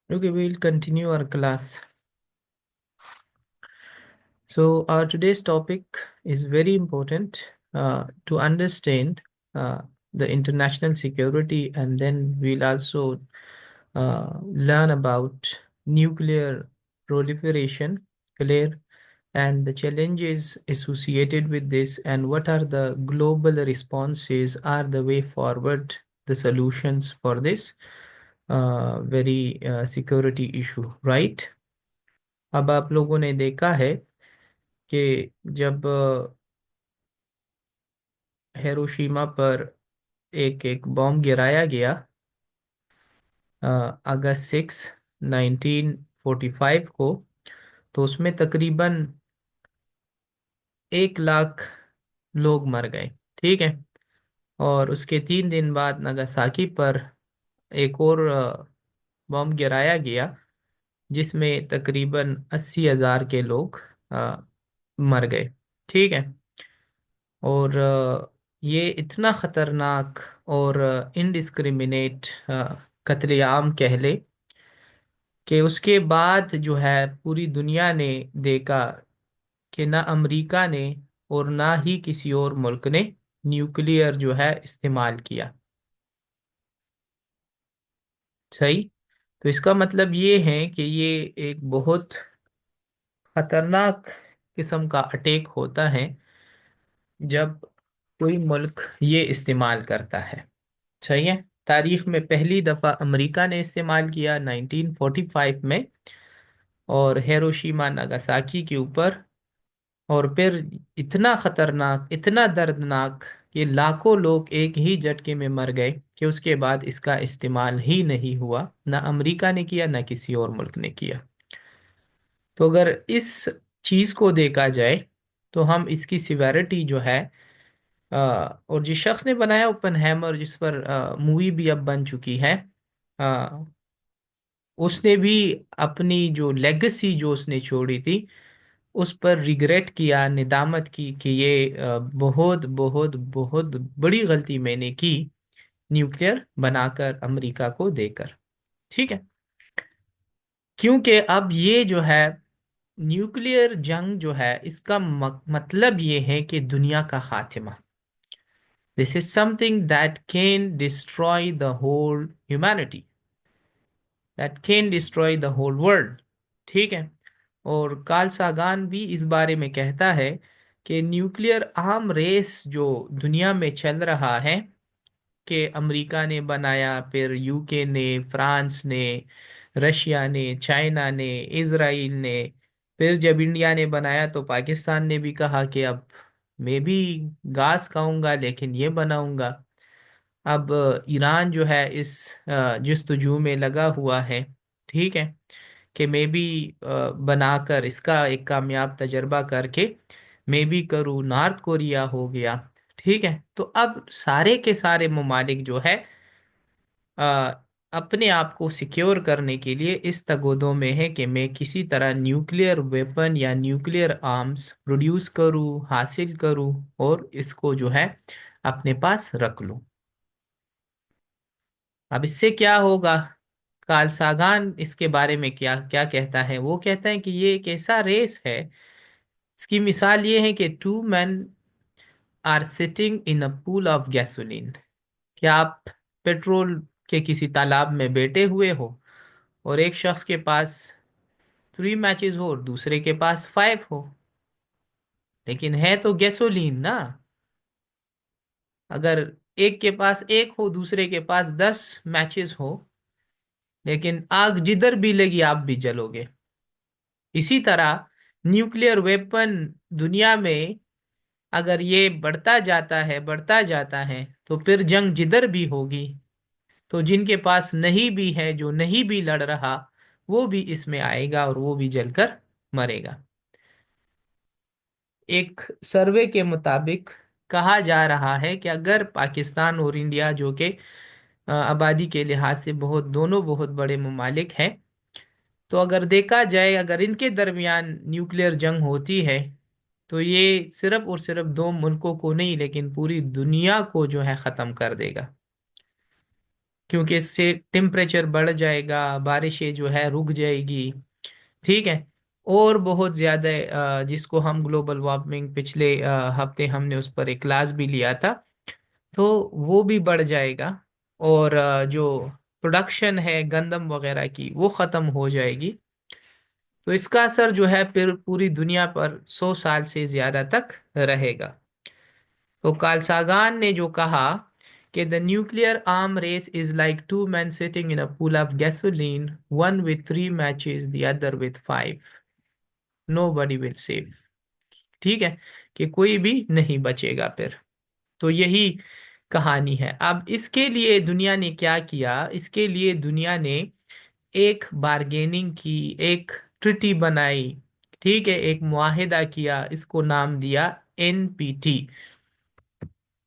Okay, we'll continue our class. So, our today's topic is very important to understand uh, the international security, and then we'll also learn about nuclear proliferation, clear, and the challenges associated with this, and what are the global responses, are the way forward, the solutions for this very security issue, right? अब आप लोगों ने देखा है कि जब Hiroshima पर एक एक बॉम्ब गिराया गया अगस्त 1945 को, तो उसमें तकरीबन 1 लाख लोग मर गए। ठीक है। और उसके 3 दिन बाद नागासाकी पर एक और बॉम्ब गिराया गया, जिसमें तकरीबन 80,000 के लोग अ, मर गए। ठीक है। और ये इतना ख़तरनाक और इनडिस्क्रिमिनेट कत्लेआम कह ले कि उसके बाद जो है पूरी दुनिया ने देखा कि ना अमेरिका ने और ना ही किसी और मुल्क ने न्यूक्लियर जो है इस्तेमाल किया। सही। तो इसका मतलब ये है कि ये एक बहुत खतरनाक किस्म का अटैक होता है जब कोई मुल्क ये इस्तेमाल करता है। सही है। तारीख में पहली दफा अमेरिका ने इस्तेमाल किया 1945 में, और हिरोशिमा नागासाकी के ऊपर। और फिर इतना खतरनाक, इतना दर्दनाक कि लाखों लोग एक ही झटके में मर गए, कि उसके बाद इसका इस्तेमाल ही नहीं हुआ, ना अमेरिका ने किया ना किसी और मुल्क ने किया। तो अगर इस चीज को देखा जाए तो हम इसकी सिवेरिटी जो है और जिस शख्स ने बनाया ओपनहेमर, जिस पर मूवी भी अब बन चुकी है, उसने भी अपनी जो लेगेसी जो उसने छोड़ी थी उस पर रिग्रेट किया, निदामत की कि ये बहुत बहुत बहुत बड़ी गलती मैंने की, न्यूक्लियर बनाकर अमेरिका को देकर। ठीक है। क्योंकि अब ये जो है न्यूक्लियर जंग जो है, इसका मतलब ये है कि दुनिया का खात्मा। This is something that can destroy the whole humanity, that can destroy the whole world. ठीक है। और कार्ल सागान भी इस बारे में कहता है कि न्यूक्लियर आर्म रेस जो दुनिया में चल रहा है, कि अमेरिका ने बनाया, फिर यूके ने, फ्रांस ने, रशिया ने, चाइना ने, इजराइल ने, फिर जब इंडिया ने बनाया तो पाकिस्तान ने भी कहा कि अब मैं भी घास खाऊंगा लेकिन ये बनाऊंगा। अब ईरान जो है इस जस्तजू में लगा हुआ है। ठीक है। कि मैं भी बनाकर इसका एक कामयाब तजर्बा करके मैं भी करूँ। नॉर्थ कोरिया हो गया। ठीक है। तो अब सारे के सारे ममालिक जो है अ, अपने आप को सिक्योर करने के लिए इस तगोदों में है कि मैं किसी तरह न्यूक्लियर वेपन या न्यूक्लियर आर्म्स प्रोड्यूस करूँ, हासिल करूँ, और इसको जो है अपने पास रख लूँ। अब इससे क्या होगा? कार्ल सागान इसके बारे में क्या क्या कहता है? वो कहता है कि ये एक ऐसा रेस है, इसकी मिसाल ये है कि two man are sitting in a pool of gasoline. क्या आप पेट्रोल के किसी तालाब में बैठे हुए हो, और एक शख्स के पास 3 मैचेस हो और दूसरे के पास 5 हो, लेकिन है तो गैसोलीन ना। अगर एक के पास एक हो, दूसरे के पास 10 मैचेस हो, लेकिन आग जिधर भी लगी आप भी जलोगे। इसी तरह न्यूक्लियर वेपन दुनिया में अगर ये बढ़ता जाता है, बढ़ता जाता है, तो फिर जंग जिधर भी होगी, तो जिनके पास नहीं भी है, जो नहीं भी लड़ रहा, वो भी इसमें आएगा और वो भी जलकर मरेगा। एक सर्वे के मुताबिक कहा जा रहा है कि अगर पाकिस्तान और इंडिया, जो कि आबादी के लिहाज से बहुत, दोनों बहुत बड़े ममालिक हैं, तो अगर देखा जाए, अगर इनके दरमियान न्यूक्लियर जंग होती है, तो ये सिर्फ और सिर्फ दो मुल्कों को नहीं लेकिन पूरी दुनिया को जो है ख़त्म कर देगा। क्योंकि इससे टेम्परेचर बढ़ जाएगा, बारिशें जो है रुक जाएगी। ठीक है। और बहुत ज्यादा जिसको हम ग्लोबल वार्मिंग, पिछले हफ्ते हमने उस पर एक क्लास भी लिया था, तो वो भी बढ़ जाएगा। और जो प्रोडक्शन है गंदम वगैरह की वो खत्म हो जाएगी। तो इसका असर जो है फिर पूरी दुनिया पर 100 साल से ज्यादा तक रहेगा। तो कार्ल सागान ने जो कहा कि the nuclear arm race is like two man sitting in a pool of gasoline, one with 3 matches, the other with 5, nobody will save. ठीक है, कि कोई भी नहीं बचेगा फिर। तो यही कहानी है। अब इसके लिए दुनिया ने क्या किया? इसके लिए दुनिया ने एक बार्गेनिंग की, एक ट्रिटी बनाई। ठीक है, एक मुआहिदा किया, इसको नाम दिया एनपीटी।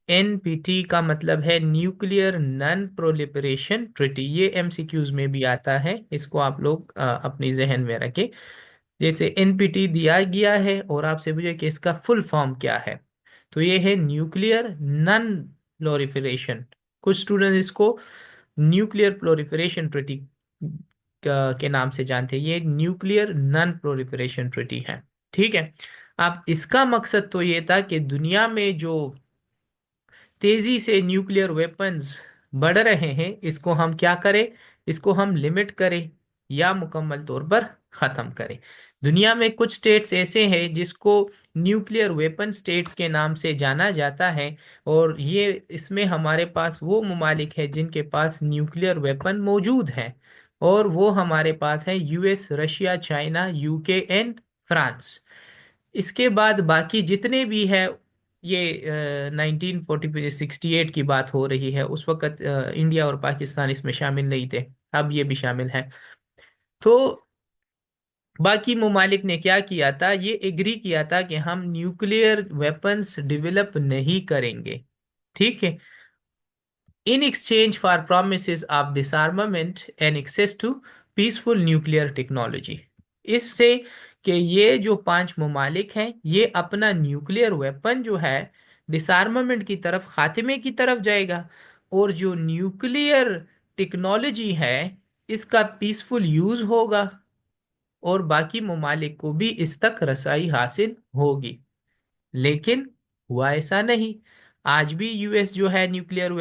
एनपीटी का मतलब है न्यूक्लियर नॉन प्रोलिफरेशन ट्रिटी। ये एमसीक्यूज में भी आता है, इसको आप लोग अपनी जहन में रखें। जैसे एनपीटी दिया गया है और आपसे पूछे कि इसका फुल फॉर्म क्या है, तो ये है न्यूक्लियर नॉन प्रोलिफरेशन। कुछ स्टूडेंट इसको न्यूक्लियर प्रोलिफरेशन ट्रिटी के नाम से जानते हैं। ये न्यूक्लियर नॉन प्रोलिफरेशन ट्रिटी है। ठीक है। अब इसका मकसद तो ये था कि दुनिया में जो तेजी से न्यूक्लियर वेपन्स बढ़ रहे हैं, इसको हम क्या करें? इसको हम लिमिट करें या मुकम्मल तौर पर खत्म करें। दुनिया में कुछ स्टेट्स ऐसे हैं जिसको न्यूक्लियर वेपन स्टेट्स के नाम से जाना जाता है। और ये इसमें हमारे पास वो ममालिक है जिनके पास न्यूक्लियर वेपन मौजूद है। और वो हमारे पास है US, Russia, China, UK and France. इसके बाद बाकी जितने भी है, ये 1948 की बात हो रही है, उस वक्त इंडिया और पाकिस्तान इसमें शामिल नहीं थे, अब ये भी शामिल है। तो बाकी ममालिक ने क्या किया था? ये एग्री किया था कि हम न्यूक्लियर वेपन्स डेवलप नहीं करेंगे। ठीक है, in exchange for promise of disarmament and access to peaceful nuclear technology. इससे कि ये जो पांच ममालिक हैं, ये अपना न्यूक्लियर वेपन जो है डिसआर्मामेंट की तरफ, खात्मे की तरफ जाएगा। और जो न्यूक्लियर टेक्नोलॉजी है, इसका पीसफुल यूज होगा और बाकी ममालिक को भी इस तक रसाई हासिल होगी। लेकिन हुआ ऐसा नहीं। आज भी यूएस जो है न्यूक्लियर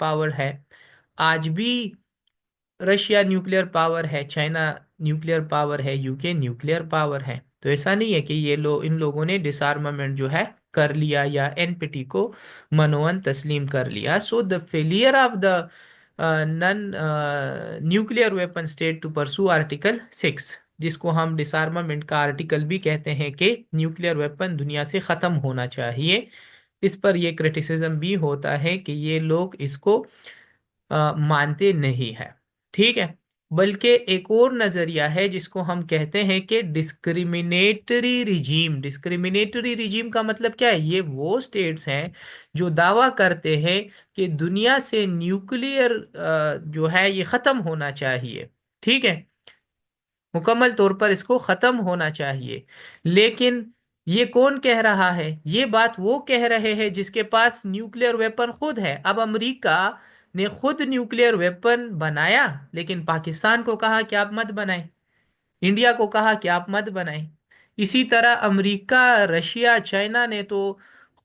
पावर है, आज भी रशिया न्यूक्लियर पावर है, चाइना न्यूक्लियर पावर है, यूके न्यूक्लियर पावर है। तो ऐसा नहीं है कि ये इन लोगों ने डिसआर्मामेंट जो है कर लिया या एनपीटी को मनोवन तस्लीम कर लिया। So the failure of the non nuclear weapon state to pursue article 6, जिसको हम डिसआर्मामेंट का आर्टिकल भी कहते हैं, कि न्यूक्लियर वेपन दुनिया से खत्म होना चाहिए। इस पर यह क्रिटिसिज्म भी होता है कि ये लोग इसको मानते नहीं है। ठीक है। बल्कि एक और नजरिया है जिसको हम कहते हैं कि डिस्क्रिमिनेटरी रिजीम। डिस्क्रिमिनेटरी रिजीम का मतलब क्या है? ये वो स्टेट्स हैं जो दावा करते हैं कि दुनिया से न्यूक्लियर जो है ये खत्म होना चाहिए। ठीक है, मुकम्मल तौर पर इसको खत्म होना चाहिए। लेकिन ये कौन कह रहा है? ये बात वो कह रहे हैं जिसके पास न्यूक्लियर वेपन खुद है। अब अमेरिका ने खुद न्यूक्लियर वेपन बनाया, लेकिन पाकिस्तान को कहा कि आप मत बनाएं, इंडिया को कहा कि आप मत बनाएं। इसी तरह अमेरिका, रशिया, चाइना ने तो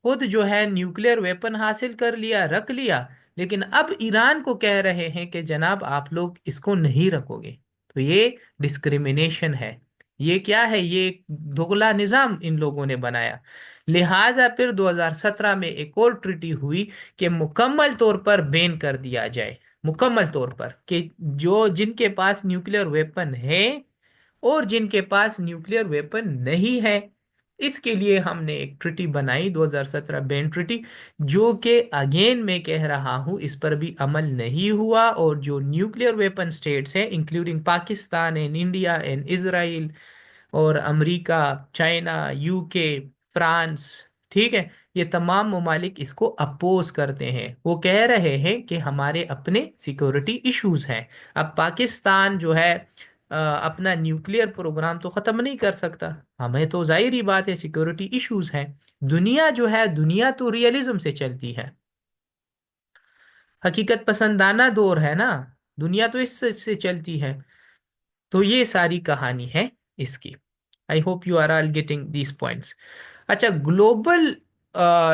खुद जो है न्यूक्लियर वेपन हासिल कर लिया, रख लिया। लेकिन अब ईरान को कह रहे हैं कि जनाब आप लोग इसको नहीं रखोगे। तो ये डिस्क्रिमिनेशन है। ये क्या है? ये एक दोगला निजाम इन लोगों ने बनाया। लिहाजा फिर 2017 में एक और ट्रिटी हुई कि मुकम्मल तौर पर बैन कर दिया जाए, मुकम्मल तौर पर, कि जो जिनके पास न्यूक्लियर वेपन है और जिनके पास न्यूक्लियर वेपन नहीं है, इसके लिए हमने एक ट्रिटी बनाई, 2017 बैन ट्रिटी। जो कि अगेन मैं कह रहा हूं, इस पर भी अमल नहीं हुआ। और जो न्यूक्लियर वेपन स्टेट्स हैं, including Pakistan and India and Israel और अमेरिका, चाइना, यूके, फ्रांस, ठीक है, ये तमाम ममालिक इसको अपोज करते हैं। वो कह रहे हैं कि हमारे अपने सिक्योरिटी इश्यूज हैं। अब पाकिस्तान जो है अपना न्यूक्लियर प्रोग्राम तो खत्म नहीं कर सकता, हमें तो जाहिर ही बात है सिक्योरिटी इश्यूज हैं। दुनिया जो है, दुनिया तो रियलिज्म से चलती है। हकीकत पसंदाना दौर है ना, दुनिया तो इससे चलती है। तो ये सारी कहानी है इसकी। I hope you are all getting these points. अच्छा, ग्लोबल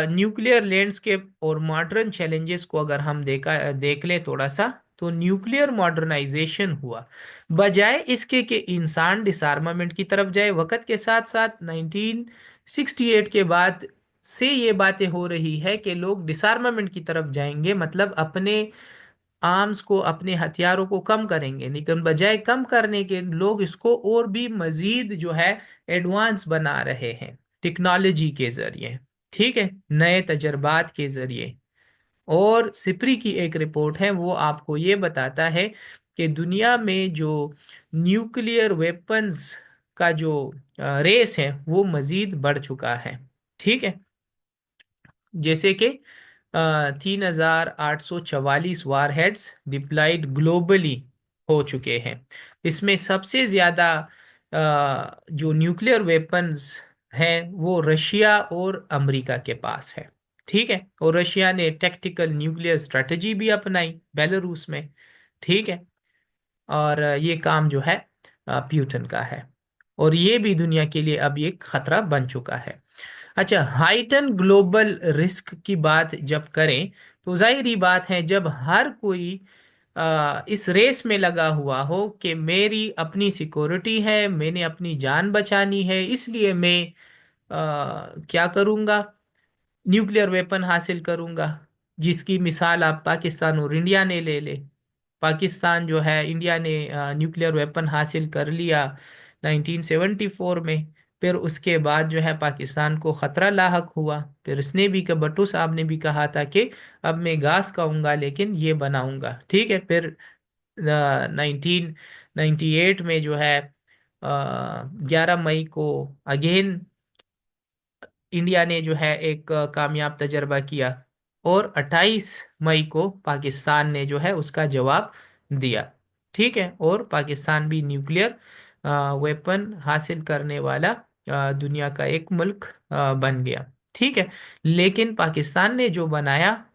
न्यूक्लियर लैंडस्केप और मॉडर्न चैलेंजेस को अगर हम देख लें थोड़ा सा, तो न्यूक्लियर मॉडर्नाइजेशन हुआ, बजाय इसके कि इंसान डिसआर्मामेंट की तरफ जाए। वक्त के साथ साथ 1968 के बाद से ये बातें हो रही है कि लोग डिसआर्मामेंट की तरफ जाएंगे, मतलब अपने आर्म्स को, अपने हथियारों को कम करेंगे, लेकिन बजाय कम करने के लोग इसको और भी मजीद जो है एडवांस बना रहे हैं टेक्नोलॉजी के जरिए। ठीक है, नए तजर्बात के जरिए। और सिपरी की एक रिपोर्ट है, वो आपको ये बताता है कि दुनिया में जो न्यूक्लियर वेपन्स का जो रेस है वो मजीद बढ़ चुका है। ठीक है, जैसे कि 3844 वारहेड्स डिप्लॉयड ग्लोबली हो चुके हैं। इसमें सबसे ज्यादा जो न्यूक्लियर वेपन्स हैं वो रशिया और अमेरिका के पास है। ठीक है, और रशिया ने टैक्टिकल न्यूक्लियर स्ट्रेटजी भी अपनाई बेलारूस में। ठीक है, और ये काम जो है प्यूटन का है, और ये भी दुनिया के लिए अब एक खतरा बन चुका है। अच्छा, हाइटन ग्लोबल रिस्क की बात जब करें, तो जाहिर बात है जब हर कोई इस रेस में लगा हुआ हो कि मेरी अपनी सिक्योरिटी है, मैंने अपनी जान बचानी है, इसलिए मैं क्या करूंगा, न्यूक्लियर वेपन हासिल करूंगा। जिसकी मिसाल आप पाकिस्तान और इंडिया ने ले ले। पाकिस्तान जो है, इंडिया ने न्यूक्लियर वेपन हासिल कर लिया 1974 में। फिर उसके बाद जो है पाकिस्तान को खतरा लाहक हुआ। फिर उसने भी भट्टो साहब ने भी कहा था कि अब मैं घास खाऊंगा लेकिन ये बनाऊंगा। ठीक है, फिर 1998 में जो है 11 मई को अगेन इंडिया ने जो है एक कामयाब तजर्बा किया, और 28 मई को पाकिस्तान ने जो है उसका जवाब दिया। ठीक है, और पाकिस्तान भी न्यूक्लियर वेपन हासिल करने वाला दुनिया का एक मुल्क बन गया। ठीक है, लेकिन पाकिस्तान ने जो बनाया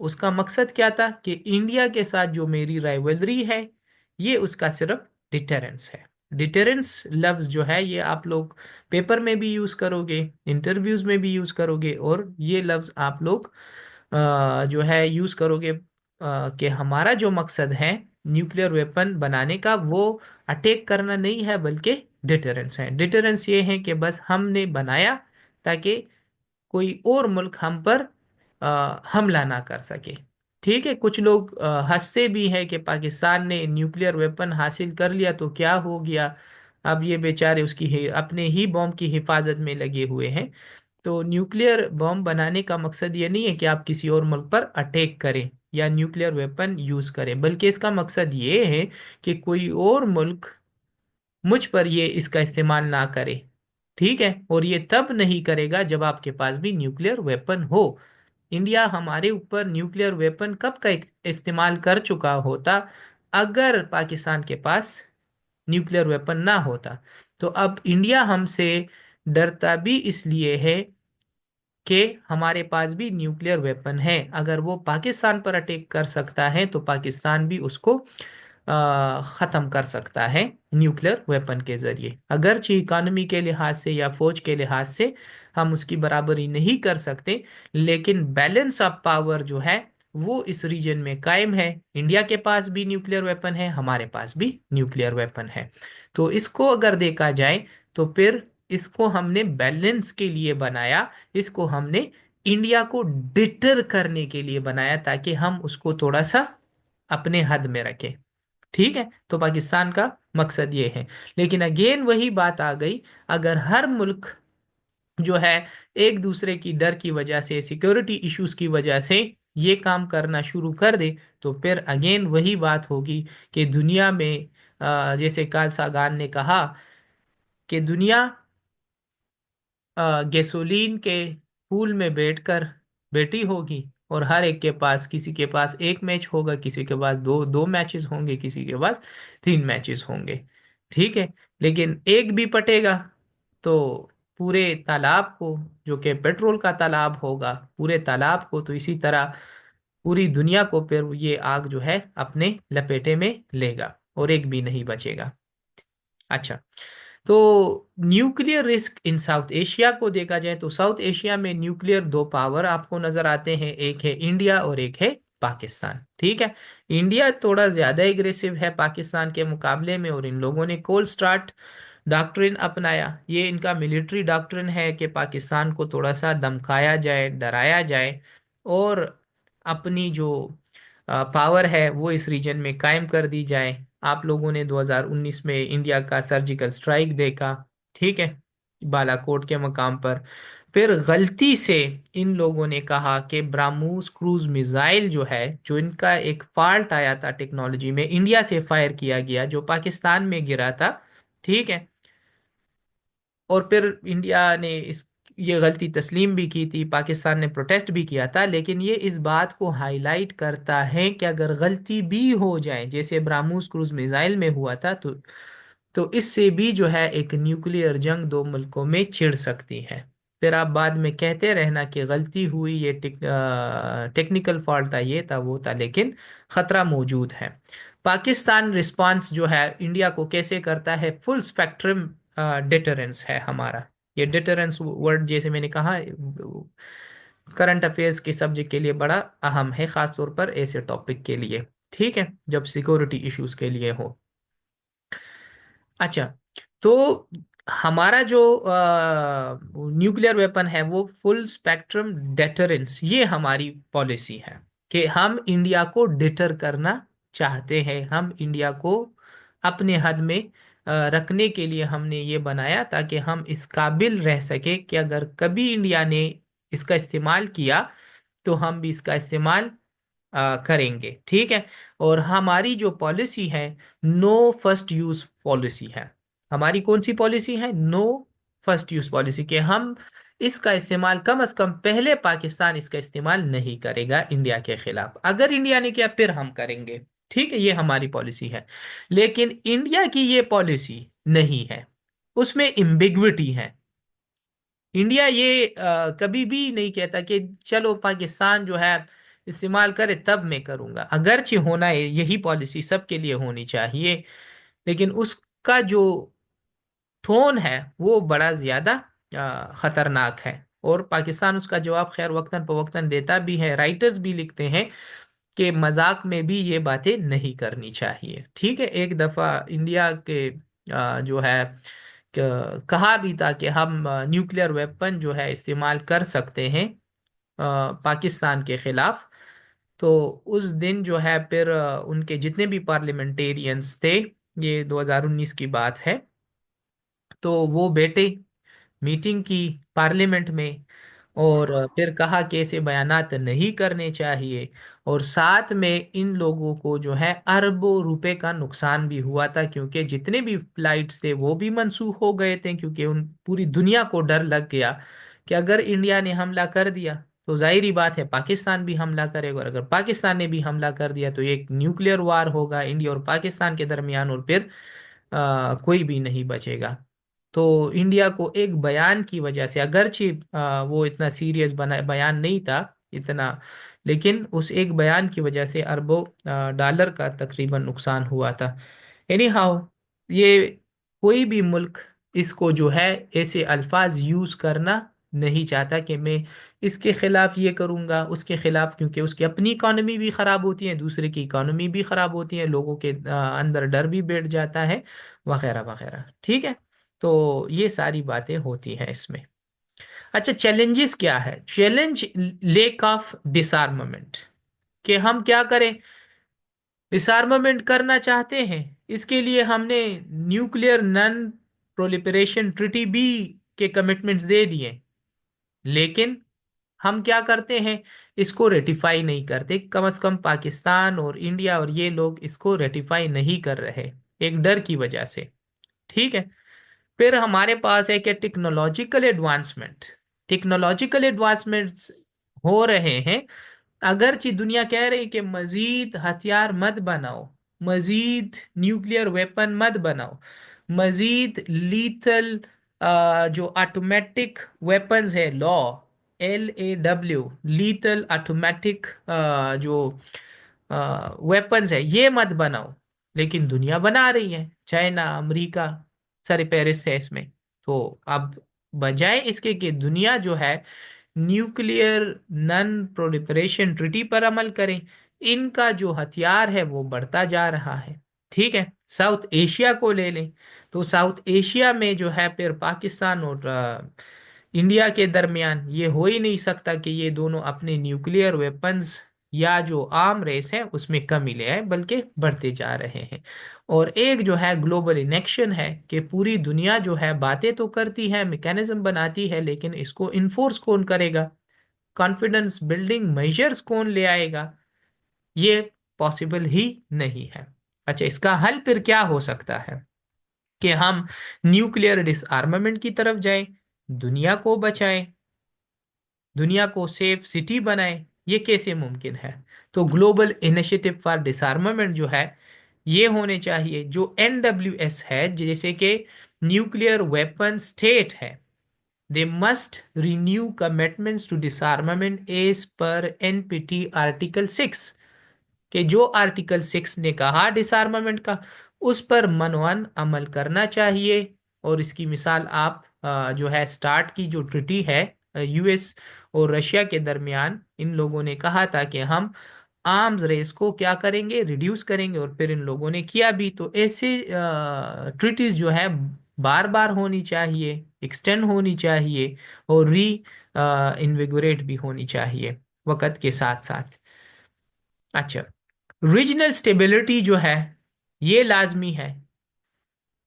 उसका मकसद क्या था कि इंडिया के साथ जो मेरी राइवलरी है, ये उसका सिर्फ डिटरेंस है। डिटरेंस लफ्ज जो है ये आप लोग पेपर में भी यूज करोगे, इंटरव्यूज में भी यूज करोगे, और ये लफ्ज आप लोग जो है यूज करोगे कि हमारा जो मकसद है न्यूक्लियर वेपन बनाने का, वो अटैक करना नहीं है बल्कि डिटरेंस है। डिटरेंस ये है कि बस हमने बनाया ताकि कोई और मुल्क हम पर हमला ना कर सके। ठीक है, कुछ लोग हंसते भी हैं कि पाकिस्तान ने न्यूक्लियर वेपन हासिल कर लिया तो क्या हो गया, अब ये बेचारे अपने ही बॉम्ब की हिफाजत में लगे हुए हैं। तो न्यूक्लियर बॉम्ब बनाने का मकसद ये नहीं है कि आप किसी और मुल्क पर अटैक करें या न्यूक्लियर वेपन यूज करें, बल्कि इसका मकसद ये है कि कोई और मुल्क मुझ पर ये इसका इस्तेमाल ना करे। ठीक है, और ये तब नहीं करेगा जब आपके पास भी न्यूक्लियर वेपन हो। इंडिया हमारे ऊपर न्यूक्लियर वेपन कब का इस्तेमाल कर चुका होता अगर पाकिस्तान के पास न्यूक्लियर वेपन ना होता। तो अब इंडिया हमसे डरता भी इसलिए है कि हमारे पास भी न्यूक्लियर वेपन है। अगर वो पाकिस्तान पर अटैक कर सकता है तो पाकिस्तान भी उसको खत्म कर सकता है न्यूक्लियर वेपन के जरिए। अगरचे इकोनॉमी के लिहाज से या फौज के लिहाज से हम उसकी बराबरी नहीं कर सकते, लेकिन बैलेंस ऑफ पावर जो है वो इस रीजन में कायम है। इंडिया के पास भी न्यूक्लियर वेपन है, हमारे पास भी न्यूक्लियर वेपन है। तो इसको अगर देखा जाए तो फिर इसको हमने बैलेंस के लिए बनाया, इसको हमने इंडिया को डिटर करने के लिए बनाया ताकि हम उसको थोड़ा सा अपने हद में रखें। ठीक है, तो पाकिस्तान का मकसद ये है। लेकिन अगेन वही बात आ गई, अगर हर मुल्क जो है एक दूसरे की डर की वजह से, सिक्योरिटी इश्यूज की वजह से ये काम करना शुरू कर दे, तो फिर अगेन वही बात होगी कि दुनिया में जैसे कार्ल सागान ने कहा कि दुनिया गैसोलीन के पूल में बैठकर बैठी होगी, और हर एक के पास, किसी के पास एक मैच होगा, किसी के पास दो दो मैचेस होंगे, किसी के पास 3 मैचेस होंगे। ठीक है, लेकिन एक भी पटेगा तो पूरे तालाब को, जो कि पेट्रोल का तालाब होगा, पूरे तालाब को तो इसी तरह पूरी दुनिया को फिर ये आग जो है अपने लपेटे में लेगा और एक भी नहीं बचेगा। अच्छा, तो nuclear risk in south Asia को देखा जाए तो साउथ एशिया में न्यूक्लियर दो पावर आपको नजर आते हैं, एक है इंडिया और एक है पाकिस्तान। ठीक है, इंडिया थोड़ा ज्यादा एग्रेसिव है पाकिस्तान के मुकाबले में, और इन लोगों ने कोल्ड स्टार्ट डॉक्ट्रिन अपनाया। ये इनका मिलिट्री डॉक्ट्रिन है कि पाकिस्तान को थोड़ा सा धमकाया जाए, डराया जाए, और अपनी जो पावर है वो इस रीजन में कायम कर दी जाए। आप लोगों ने 2019 में इंडिया का सर्जिकल स्ट्राइक देखा, ठीक है, बालाकोट के मकाम पर। फिर गलती से इन लोगों ने कहा कि ब्राह्मोस क्रूज मिसाइल जो है, जो इनका एक फॉल्ट आया था टेक्नोलॉजी में, इंडिया से फायर किया गया, जो पाकिस्तान में गिरा था। ठीक है, और फिर इंडिया ने इस ये गलती तस्लीम भी की थी, पाकिस्तान ने प्रोटेस्ट भी किया था, लेकिन ये इस बात को हाईलाइट करता है कि अगर गलती भी हो जाए जैसे ब्राह्मोस क्रूज मिसाइल में हुआ था, तो इससे भी जो है एक न्यूक्लियर जंग दो मुल्कों में छिड़ सकती है। फिर आप बाद में कहते रहना कि गलती हुई, ये टेक्निकल फॉल्ट था, ये था वो था, लेकिन खतरा मौजूद है। पाकिस्तान रिस्पांस जो है इंडिया को कैसे करता है, फुल स्पेक्ट्रम डिटरेंस है हमारा। ये डिटरेंस वर्ड जैसे मैंने कहा करंट अफेयर्स के सब्जेक्ट के लिए बड़ा अहम है, खासतौर पर ऐसे टॉपिक के लिए। ठीक है, जब सिक्योरिटी इश्यूज के लिए हो। अच्छा, तो हमारा जो न्यूक्लियर वेपन है वो फुल स्पेक्ट्रम डेटरेंस, ये हमारी पॉलिसी है कि हम इंडिया को डिटर करना चाहते हैं। हम इंडिया को अपने हद में रखने के लिए हमने ये बनाया, ताकि हम इस काबिल रह सके कि अगर कभी इंडिया ने इसका इस्तेमाल किया तो हम भी इसका इस्तेमाल करेंगे। ठीक है, और हमारी जो पॉलिसी है, नो फर्स्ट यूज पॉलिसी है। हमारी कौन सी पॉलिसी है? नो फर्स्ट यूज पॉलिसी, कि हम इसका इस्तेमाल कम से कम पहले पाकिस्तान इसका इस्तेमाल नहीं करेगा इंडिया के खिलाफ, अगर इंडिया ने किया फिर हम करेंगे। ठीक है, ये हमारी पॉलिसी है। लेकिन इंडिया की ये पॉलिसी नहीं है, उसमें इम्बिग्विटी है। इंडिया ये कभी भी नहीं कहता कि चलो पाकिस्तान जो है इस्तेमाल करे तब मैं करूंगा। अगरचे होना है, यही पॉलिसी सबके लिए होनी चाहिए, लेकिन उसका जो टोन है वो बड़ा ज्यादा खतरनाक है। और पाकिस्तान उसका जवाब खैर वक्तन फवक्तन देता भी है, राइटर्स भी लिखते हैं कि मजाक में भी ये बातें नहीं करनी चाहिए। ठीक है, एक दफा इंडिया के जो है कहा भी था कि हम न्यूक्लियर वेपन जो है इस्तेमाल कर सकते हैं पाकिस्तान के खिलाफ। तो उस दिन जो है फिर उनके जितने भी पार्लियामेंटेरियंस थे, ये 2019 की बात है, तो वो बैठे मीटिंग की पार्लियामेंट में, और फिर कहा कि ऐसे बयानात नहीं करने चाहिए। और साथ में इन लोगों को जो है अरबों रुपए का नुकसान भी हुआ था, क्योंकि जितने भी फ्लाइट्स थे वो भी मंसूख हो गए थे, क्योंकि उन पूरी दुनिया को डर लग गया कि अगर इंडिया ने हमला कर दिया तो जाहिर ही बात है पाकिस्तान भी हमला करेगा, और अगर पाकिस्तान ने भी हमला कर दिया तो एक न्यूक्लियर वार होगा इंडिया और पाकिस्तान के दरमियान, और फिर कोई भी नहीं बचेगा। तो इंडिया को एक बयान की वजह से, अगरचे वो इतना सीरियस बना बयान नहीं था इतना, लेकिन उस एक बयान की वजह से अरबों डॉलर का तकरीबन नुकसान हुआ था। एनी हाउ, ये कोई भी मुल्क इसको जो है ऐसे अल्फाज यूज करना नहीं चाहता कि मैं इसके खिलाफ ये करूंगा उसके खिलाफ, क्योंकि उसकी अपनी इकोनॉमी भी खराब होती है, दूसरे की इकोनॉमी भी खराब होती है, लोगों के अंदर डर भी बैठ जाता है, वगैरह वगैरह। ठीक है, तो ये सारी बातें होती हैं इसमें। अच्छा, चैलेंजेस क्या है? चैलेंज लेक ऑफ डिसआर्मामेंट, कि हम क्या करें, डिसआर्मामेंट करना चाहते हैं, इसके लिए हमने न्यूक्लियर नन प्रोलिफरेशन ट्रिटी बी के कमिटमेंट्स दे दिए, लेकिन हम क्या करते हैं, इसको रेटिफाई नहीं करते। कम से कम पाकिस्तान और इंडिया और ये लोग इसको रेटिफाई नहीं कर रहे, एक डर की वजह से। ठीक है, फिर हमारे पास है कि टेक्नोलॉजिकल एडवांसमेंट्स हो रहे हैं। अगरचे दुनिया कह रही कि मजीद हथियार मत बनाओ, मजीद न्यूक्लियर वेपन मत बनाओ, मजीद लीथल जो ऑटोमेटिक वेपन्स है लॉ LAW, लीथल ऑटोमेटिक जो वेपन्स है, ये मत बनाओ। लेकिन दुनिया बना रही है, चाइना, अमेरिका, सारे पेरिस है इसमें। तो अब बजाय इसके कि दुनिया जो है न्यूक्लियर नन प्रोलिफरेशन ट्रिटी पर अमल करें, इनका जो हथियार है वो बढ़ता जा रहा है। ठीक है, साउथ एशिया को ले लें, तो साउथ एशिया में जो है फिर पाकिस्तान और इंडिया के दरमियान ये हो ही नहीं सकता कि ये दोनों अपने न्यूक्लियर वेपन्स या जो आर्म रेस है उसमें कमी ले आए, बल्कि बढ़ते जा रहे हैं। और एक जो है ग्लोबल इनेक्शन है कि पूरी दुनिया जो है बातें तो करती है, मैकेनिज्म बनाती है, लेकिन इसको इन्फोर्स कौन करेगा, कॉन्फिडेंस बिल्डिंग मेजर्स कौन ले आएगा, ये पॉसिबल ही नहीं है। अच्छा, इसका हल फिर क्या हो सकता है कि हम न्यूक्लियर डिसआर्मामेंट की तरफ जाएं, दुनिया को बचाएं, दुनिया को सेफ सिटी बनाएं। ये कैसे मुमकिन है? तो ग्लोबल इनिशिएटिव फॉर डिसआर्मामेंट जो है ये होने चाहिए, जो NWS है, जैसे कि न्यूक्लियर वेपन स्टेट है, they must renew commitments to disarmament as per NPT article 6, कि जो आर्टिकल 6 ने कहा डिसआर्मामेंट का, उस पर मनवन अमल करना चाहिए। और इसकी मिसाल आप जो है स्टार्ट की जो ट्रिटी है US और रशिया के दरमियान, इन लोगों ने कहा था कि हम आर्म्स रेस को क्या करेंगे, रिड्यूस करेंगे, और फिर इन लोगों ने किया भी। तो ऐसे ट्रिटीज जो है बार बार होनी चाहिए, एक्सटेंड होनी चाहिए, और री इन्विगोरेट भी होनी चाहिए वक्त के साथ साथ। अच्छा, रीजनल स्टेबिलिटी जो है ये लाजमी है।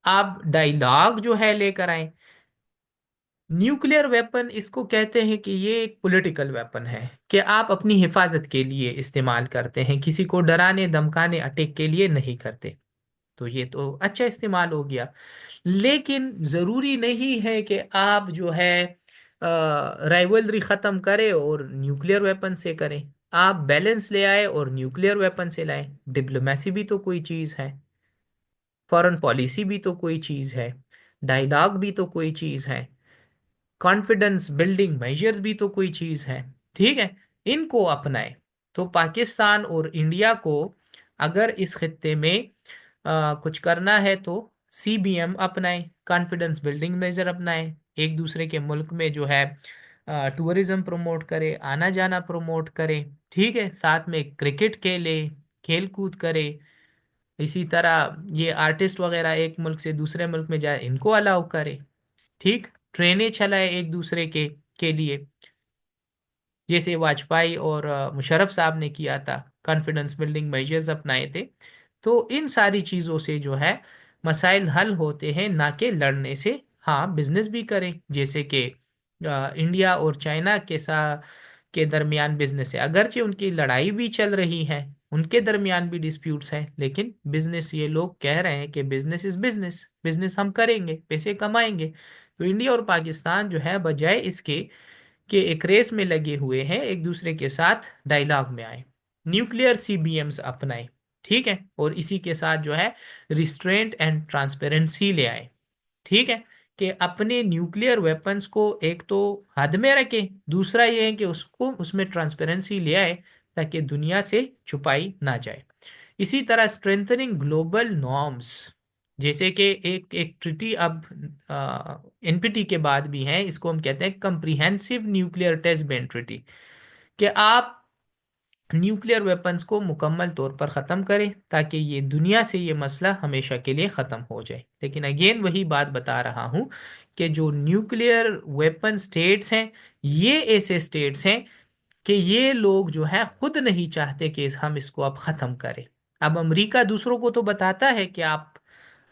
आप डायलॉग जो है लेकर आए। न्यूक्लियर वेपन इसको कहते हैं कि ये एक पॉलिटिकल वेपन है, कि आप अपनी हिफाजत के लिए इस्तेमाल करते हैं, किसी को डराने धमकाने अटैक के लिए नहीं करते। तो ये तो अच्छा इस्तेमाल हो गया। लेकिन जरूरी नहीं है कि आप जो है राइवलरी खत्म करें और न्यूक्लियर वेपन से करें। आप बैलेंस ले आए और न्यूक्लियर वेपन से लाए। डिप्लोमेसी भी तो कोई चीज है, फॉरेन पॉलिसी भी तो कोई चीज है, डायलॉग भी तो कोई चीज है, कॉन्फिडेंस बिल्डिंग मेजर्स भी तो कोई चीज है। ठीक है, इनको अपनाए। तो पाकिस्तान और इंडिया को अगर इस खित्ते में कुछ करना है तो CBM अपनाए, कॉन्फिडेंस बिल्डिंग मेजर अपनाए, एक दूसरे के मुल्क में जो है टूरिज्म प्रमोट करे, आना जाना प्रमोट करे। ठीक है, साथ में क्रिकेट खेले, खेल कूद करे। इसी तरह ये आर्टिस्ट वगैरह एक मुल्क से दूसरे मुल्क में जाए, इनको अलाउ करे। ठीक, ट्रेनें चलाए एक दूसरे के लिए, जैसे वाजपेयी और मुशर्रफ साहब ने किया था, कॉन्फिडेंस बिल्डिंग मेजर्स अपनाए थे। तो इन सारी चीज़ों से जो है मसाइल हल होते हैं, ना कि लड़ने से। हाँ, बिजनेस भी करें, जैसे कि इंडिया और चाइना के साथ के दरमियान बिजनेस है, अगरचे उनकी लड़ाई भी चल रही है, उनके दरमियान भी डिस्प्यूट्स हैं, लेकिन बिजनेस, ये लोग कह रहे हैं कि बिजनेस इज बिजनेस, बिजनेस हम करेंगे, पैसे कमाएंगे। तो इंडिया और पाकिस्तान जो है बजाय इसके कि एक रेस में लगे हुए हैं, एक दूसरे के साथ डायलॉग में आए, न्यूक्लियर CBMs अपनाए। ठीक है, और इसी के साथ जो है रिस्ट्रेंट एंड ट्रांसपेरेंसी ले आए। ठीक है, कि अपने न्यूक्लियर वेपन्स को एक तो हद में रखें, दूसरा ये है कि उसको उसमें ट्रांसपेरेंसी ले आए, ताकि दुनिया से छुपाई ना जाए। इसी तरह स्ट्रेंथनिंग ग्लोबल नॉर्म्स, जैसे कि एक एक ट्रिटी अब NPT के बाद भी है, इसको हम कहते हैं comprehensive nuclear test ban treaty, कि आप न्यूक्लियर वेपन्स को मुकम्मल तौर पर ख़त्म करें, ताकि ये दुनिया से ये मसला हमेशा के लिए ख़त्म हो जाए। लेकिन अगेन वही बात बता रहा हूँ कि जो न्यूक्लियर वेपन स्टेट्स हैं, ये ऐसे स्टेट्स हैं कि ये लोग जो है खुद नहीं चाहते कि हम इसको अब ख़त्म करें। अब अमेरिका दूसरों को तो बताता है कि आप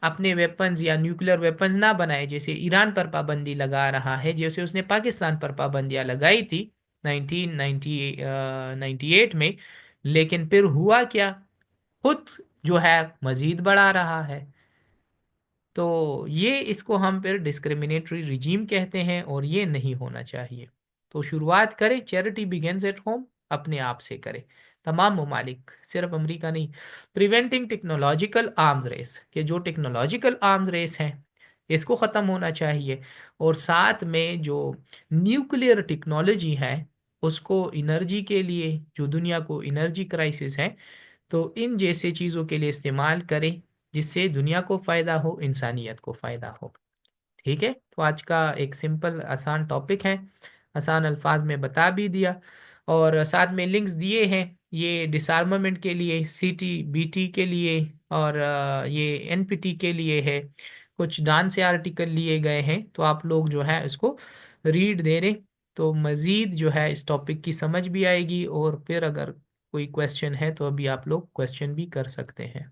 अपने वेपन्स या न्यूक्लियर वेपन्स ना बनाए, जैसे ईरान पर पाबंदी लगा रहा है, जैसे उसने पाकिस्तान पर पाबंदियां लगाई थी 1998 में। लेकिन फिर हुआ क्या, खुद जो है मजीद बढ़ा रहा है। तो ये इसको हम फिर डिस्क्रिमिनेटरी रिजीम कहते हैं, और ये नहीं होना चाहिए। तो शुरुआत करें, चैरिटी बिगिंस एट होम, अपने आप से करें। तमाम ममालिक, सिर्फ अमेरिका नहीं। प्रिवेंटिंग टेक्नोलॉजिकल आर्म्स रेस, के जो टेक्नोलॉजिकल आर्म्स रेस हैं इसको ख़त्म होना चाहिए। और साथ में जो न्यूक्लियर टेक्नोलॉजी है, उसको एनर्जी के लिए, जो दुनिया को एनर्जी क्राइसिस है, तो इन जैसे चीज़ों के लिए इस्तेमाल करें, जिससे दुनिया को फ़ायदा हो, इंसानियत को फ़ायदा हो। ठीक है, तो आज का एक सिंपल आसान टॉपिक है, आसान अल्फाज में बता भी दिया, और साथ में लिंक्स दिए हैं। ये डिसआर्मामेंट के लिए, सीटी बीटी के लिए, और ये एनपीटी के लिए है। कुछ डांस से आर्टिकल लिए गए हैं, तो आप लोग जो है इसको रीड दे रहे, तो मज़ीद जो है इस टॉपिक की समझ भी आएगी। और फिर अगर कोई क्वेश्चन है तो अभी आप लोग क्वेश्चन भी कर सकते हैं।